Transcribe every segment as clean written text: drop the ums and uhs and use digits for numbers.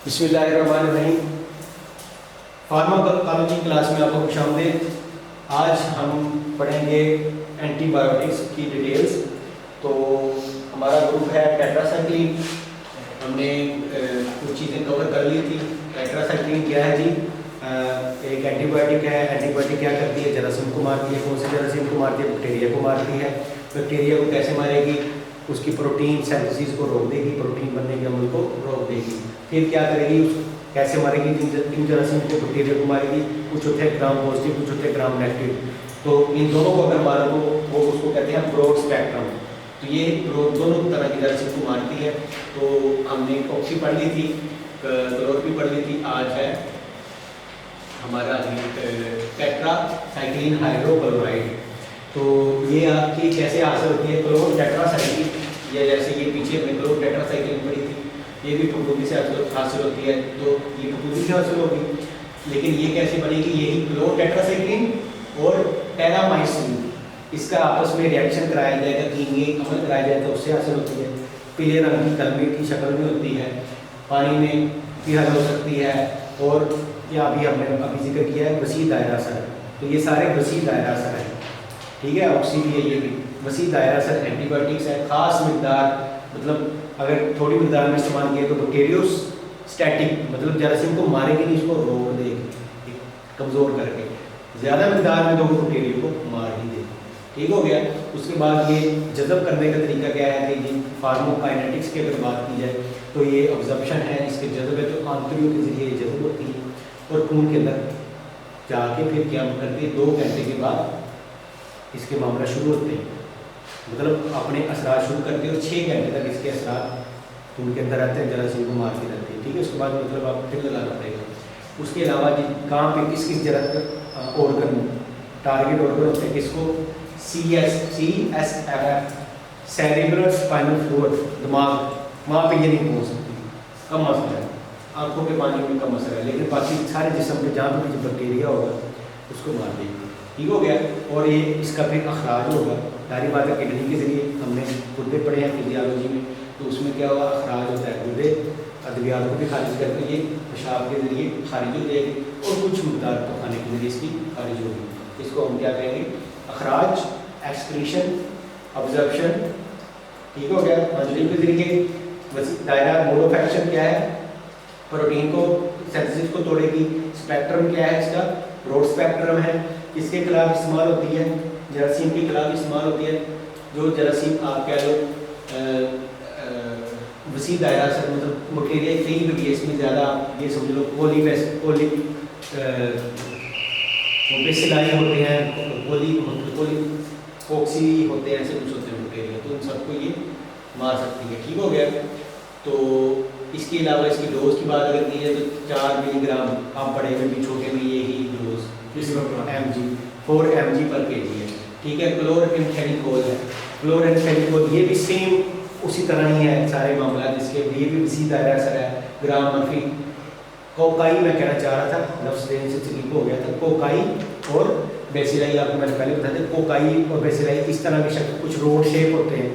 बिस्मिल्लाहिर्रहमानिर्रहीम। Pharmacology class में आपको खुशामदीद। आज हम पढ़ेंगे एंटीबायोटिक्स की डिटेल्स। तो हमारा ग्रुप है टेट्रासाइक्लिन। हमने कुछ चीज़ें कवर कर ली थी। टेट्रासाइक्लिन क्या है जी? एक एंटीबायोटिक है। एंटीबायोटिक क्या करती है? जरासीम को मारती है। कौन से जरासीम को मारती है? बैक्टीरिया को मारती है। बैक्टीरिया को कैसे मारेगी? उसकी प्रोटीन सिंथेसिस को रोक देगी, प्रोटीन बनने के अमल को रोक देगी। फिर क्या करेगी? कैसे मारेगी? इन जरासीम को बैक्टीरिया को मारेगी। कुछ होते हैं ग्राम पॉजिटिव, कुछ होते हैं ग्राम नेगेटिव। तो इन दोनों को अगर मारो तो वो उसको कहते हैं ब्रॉड स्पेक्ट्रम। तो ये दोनों तरह की जरासीम को मारती है। तो हमने ऑक्सी पढ़ ली थी, क्लोर भी पढ़ ली थी। आज है हमारा टेट्रासाइक्लिन हाइड्रोक्लोराइड। तो ये आपकी कैसे हासिल होती है? क्लोर टेट्रासाइक्लिन, या जैसे ये पीछे में क्लोर टेट्रासाइक्लिन पड़ी थी, ये भी फफूंदी से हासिल होती है। तो ये फफूंदी से हासिल होगी, लेकिन ये कैसे बनेगी? यही क्लोर टेट्रासाइक्लिन और टेरामाइसिन, इसका आपस में रिएक्शन कराया जाएगा, कीमियाई अमल कराया जाएगा, तो उससे हासिल होती है। पीले रंग की कलमे की शक्ल में होती है, पानी में भी हल हो सकती है। और या अभी हमने अभी जिक्र किया है वसी दायरा असर। तो ये सारे वसी दायरा असर है, ठीक है। ऑक्सी भी है, ये भी वसी दायरा असर एंटीबायोटिक्स है। खास मिकदार, मतलब अगर थोड़ी मिकदार में इस्तेमाल किए तो बैक्टीरियोस्टैटिक, मतलब जरासीम को मारेगी नहीं, इसको रोक देगी कमज़ोर करके। ज़्यादा मिकदार में तो वो बैक्टीरिया को मार ही देगी। ठीक हो गया। उसके बाद ये जज़ब करने का तरीका क्या है कि जी फार्माकोकाइनेटिक्स की अगर बात की जाए तो ये ऑब्जर्प्शन है, इसके जज़ब है। तो आंतरियों के जरिए ये जज़ब होती है और खून के अंदर जाके फिर क्या करती है? 2 घंटे के बाद इसके मामला शुरू होते हैं, मतलब अपने असरार शुरू करते हैं और 6 घंटे तक इसके असरार खून के अंदर रहते हैं, जरासीम को मारते रहते हैं। ठीक है। उसके बाद मतलब आप फिर लगाना पड़ेगा। उसके अलावा जी कहाँ पे किस किस जरा ऑर्गन टारगेट ऑर्गन होते हैं? किसको? CSF सेरिब्रल स्पाइनल फ्लूइड, दिमाग। वहाँ पे ये नहीं पहुँच सकती, कम असर है। आंखों के पानी में कम असर है, लेकिन बाकी सारे जिस्म पे जहाँ पर बैक्टीरिया होगा उसको मार देगी। ठीक हो गया। और ये इसका फिर अखराज होगा। सारी बात है किडनी के जरिए, हमने गुर्दे पढ़े हैं फिजियोलॉजी में, तो उसमें क्या होगा? अखराज होता है। गुर्दे अद्वियात को भी खारिज करके ये पेशाब के जरिए खारिज हो जाएगी, और कुछ मुकदार को खाने के जरिए इसकी खारिज होगी। इसको हम क्या कहेंगे? अखराज, एक्सक्रीशन, ऑब्जर्प्शन। ठीक हो गया। अंजलि के जरिए दायरा मोड ऑफ एक्शन क्या है? प्रोटीन को सिंथेसिस को तोड़ेगी। स्पेक्ट्रम क्या है इसका? ब्रॉड स्पेक्ट्रम है। किसके खिलाफ इस्तेमाल होती है? जरासीम के खिलाफ इस्तेमाल होती है। जो जरासीम आप कह लो वसी दायरा से, मतलब बैक्टीरिया कहीं भी है, इसमें ज़्यादा ये समझ लो बेसिलाई होते हैं, पॉक्सी होते हैं, ऐसे कुछ होते हैं बैक्टीरिया, तो उन सबको ये मार सकती है। ठीक हो गया। तो इसके अलावा इसकी डोज की बात अगर की जाए तो 4 मिलीग्राम, आप बड़े में भी छोटे में यही डोज mg 4 mg पर kg है। ठीक है। क्लोरएम्फेनिकोल है। क्लोरएम्फेनिकोल ये भी सेम उसी तरह ही है सारे मामला, जिसके ये भी इसी दायरा असर है। ग्राम मर्फी, कोकाई मैं कहना चाह रहा था, लफ्ज़ देने से स्लिप हो गया था। कोकाई और बेसिलाई, आपको मैंने पहले बताया था। कोकाई और बेसिलाई इस तरह की शक्ल, कुछ रोड शेप होते हैं,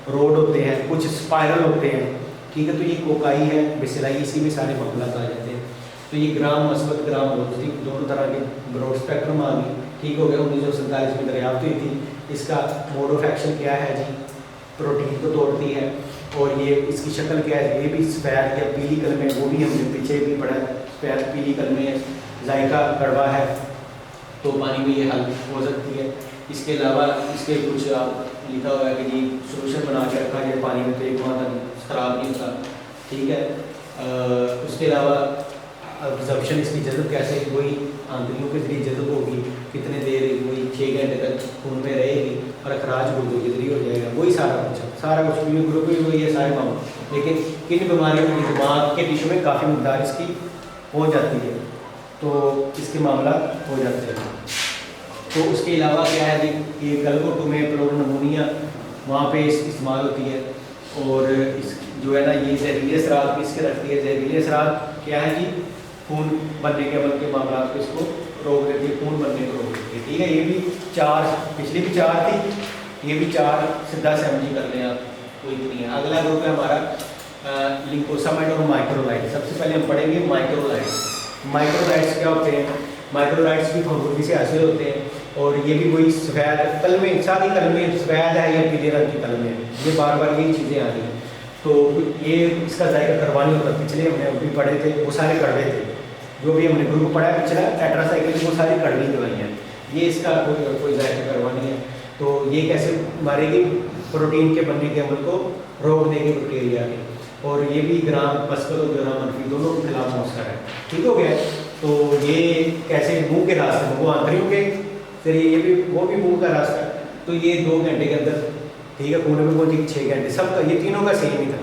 रोड होते हैं, कुछ स्पायरल होते हैं। ठीक है। तो ये कोकाई है, बेसिलाई, इसी में सारे मामला आ जाते हैं। तो ये ग्राम मस्बत, ग्राम पॉजिटिव, दोनों तरह के ब्रॉड स्पेक्ट्रम आ गई। ठीक हो गया। 1947 में दरियाफ्त हुई थी। इसका मोड ऑफ एक्शन क्या है जी? प्रोटीन को तोड़ती है। और ये इसकी शक्ल क्या है? ये भी सफ़ेद या पीली कलमे, वो भी हमने पीछे भी पढ़ा है। सफ़ेद पीली कलमे, जायका कड़वा है, तो पानी में ये हल हो सकती है। इसके अलावा इसके कुछ लिखा हुआ है कि जी सोल्यूशन बना के रखा जाए पानी में, तो एक वहाँ तक खराब नहीं होता। ठीक है। उसके अलावा ऑब्जर्प्शन, इसकी जज़ब कैसे? वही आंतरियों के जरिए जज़ब होगी, कितने देर, वही 6 घंटे तक खून में रहेगी, और अखराज गुर्दों के जरिए हो जाएगा। वही सारा कुछ भी ग्रुप भी वही है सारे मामले। लेकिन किन बीमारियों में दिमाग के टिश्यू में काफ़ी मिकदार इसकी हो जाती है, तो इसके मामला हो जाते हैं। तो उसके अलावा क्या है जी? ये गलगोटोमे, प्लोरोनमोनिया, वहाँ पे इस्तेमाल होती है। और इस जो है ना, ये जहरीले असरात भी इसके रखती है। जहरीले असरात क्या है जी? खून बनने के अमल के मामला को इसको रोक देती है, खून बनने को रोक देती है। ठीक है। ये भी 4, पिछली भी 4 थी, ये भी 4 से 10 mg कर लें आप, कोई नहीं है। अगला ग्रुप है हमारा लिंकोसामाइड और माइक्रोलाइट। सबसे पहले हम पढ़ेंगे माइक्रोलाइट्स। माइक्रोलाइट्स क्या होते हैं? माइक्रोलाइट्स भी फफूंदी से हासिल होते हैं और ये भी वही सफ़ेद कलमे, सारी कलमे सफ़ेद है या पीले रंग की कलमे हैं, ये बार बार यही चीज़ें आ रही हैं। तो ये इसका जायका कड़वा नहीं होता। पिछले हमने अभी पढ़े थे वो सारे कड़वे थे, जो भी हमने ग्रुप पढ़ा है पिछला टेट्रासाइक्लिन वो सारी कड़वी दवाइयाँ, ये इसका कोई जायका कड़वा नहीं है। तो ये कैसे मारेगी? प्रोटीन के बनने के अमल को रोक देगी बैक्टीरिया के, और ये भी ग्राम मस्बत और ग्राम मनफी दोनों के खिलाफ मौसर है। ठीक हो गया? तो ये कैसे? मुंह के रास्ते में वो आंतरियों के जरिए, ये भी वो भी मुंह का रास्ता। तो ये 2 घंटे के अंदर, ठीक है, खून में पहुंची 6 घंटे, सबका ये तीनों का सेम ही था,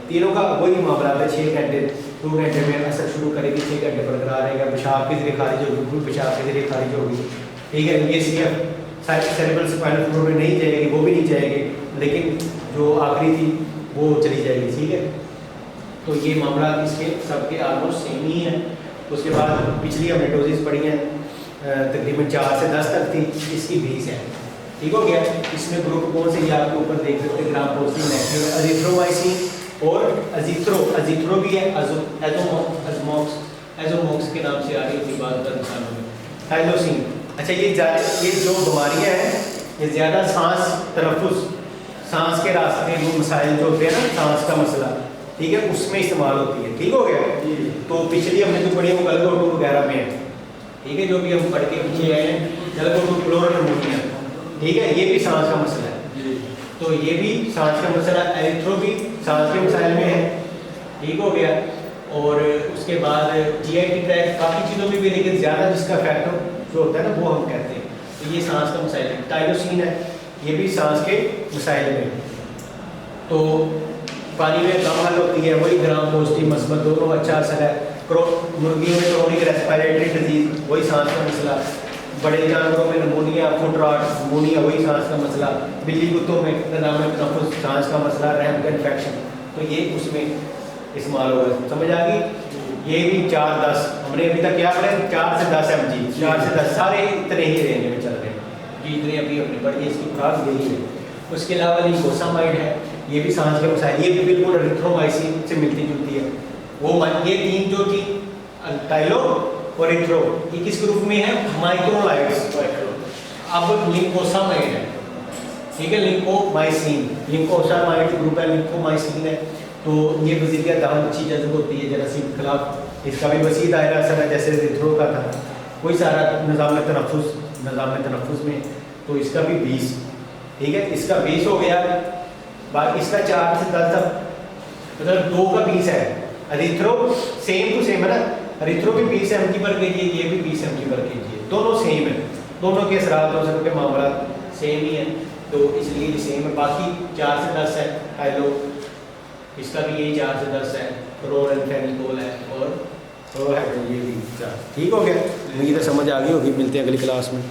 तीनों का वही मामला था। 6 घंटे 2 घंटे में असर शुरू करेगी, 6 घंटे बरकरार रहेगा, पेशाब के जरिए खारिज होगी, खून पेशाब के जरिए खारिज होगी। ठीक है, ये सीएफ सेरेब्रल स्पाइनल फ्लूइड में नहीं जाएगी, वो भी नहीं जाएगी, लेकिन जो आखिरी थी वो चली जाएगी। ठीक है, तो ये मामला इसके सबके ऑलमोस्ट सेम ही है। उसके बाद पिछली हमने डोजेस पढ़ी हैं, तकरीबन 4 से 10 तक थी, इसकी 20 है। ठीक हो गया? इसमें ग्रुप कौन से, ये आपके ऊपर देख सकते हैं, ग्राम पोस्टिन, नेक्टिव, अजिथ्रोमाइसिन और अजिथ्रो भी है, एजोमॉक्स के नाम से आ रही थी बात का इंसानों में, थाइलोसिन। अच्छा, ये जो बीमारियां हैं ये ज़्यादा सांस के रास्ते में मसाइल जो होते हैं ना, सांस का मसला, ठीक है, उसमें इस्तेमाल होती है। ठीक हो गया? तो पिछली हमने जो पढ़ी है वो गलगोटो वगैरह में है। ठीक है, जो भी हम पढ़ के पीछे आए हैं, गलगोटो फ्लोरल निमोनिया, ठीक है, ये भी सांस का मसला है। तो ये भी सांस का मसला, एरिथ्रो भी सांस के मसाइल में है। ठीक हो गया? और उसके बाद जीआईटी ट्रैक्ट, काफ़ी चीज़ों में भी, लेकिन ज़्यादा जिसका फैक्टर जो होता है ना वो हम कहते हैं, तो ये सांस का मसाइल है। टाइलोसिन है, ये भी सांस के मसाइल में। तो पानी में कम हल होती है, वही ग्राम पोस्टिन मस्बत दोनों अच्छा असर है। मुर्गियों में क्रोनिक रेस्पिरेटरी डिजीज, वही सांस का मसला। बड़े जानवरों में निमोनिया, फुट रॉट, निमोनिया, वही सांस का मसला। बिल्ली कुत्तों में निज़ाम तनफ़ुस, सांस का मसला, रैम का इन्फेक्शन, तो ये उसमें इस्तेमाल होगा। समझ आ गई? ये भी 4-10 हमने अभी तक क्या पढ़े? 4 से 10 mg, 4 से 10 सारे इतने ही रेंज में चल रहे हैं, जितने अभी अपने पढ़ी इसकी खुराक यही है। उसके अलावा लिंकोसामाइड है, ये भी सांस के मसाइल, ये भी बिल्कुल एरिथ्रोमाइसिन से मिलती जुलती है। वो ये 3 जो थी, टाइलो और एरिथ्रो, ये किस ग्रुप में है? माइक्रोलाइट्स। अब लिंकोसामाइड है, ठीक है, लिंकोमाइसिन, लिंकोसामाइड ग्रुप है, लिंकोमाइसिन है। तो ये वजीरिया दहन अच्छी जज्ब होती है जरासीम के खिलाफ, इसका भी वसी दायरा असर है जैसे एरिथ्रो का था। कोई सारा निज़ाम तनफ़ुस में, तो इसका भी 20, ठीक है, इसका 20 हो गया। बाकी इसका 4 से 10 तक, मतलब 2 का 20 है। एरिथ्रो सेम टू सेम है ना, एरिथ्रो भी 20 mg पर kg, ये भी 20 mg पर kg है, दोनों सेम है, दोनों के असरात हो सकते मामला सेम ही है, तो इसलिए सेम है। बाकी 4 से 10 है टाइलो, इसका भी यही 4 से 10 है, क्लोरनफेनिकोल है, और ये भी 4। ठीक हो गया? मुझे तो समझ आ गई होगी। मिलते हैं अगली क्लास में।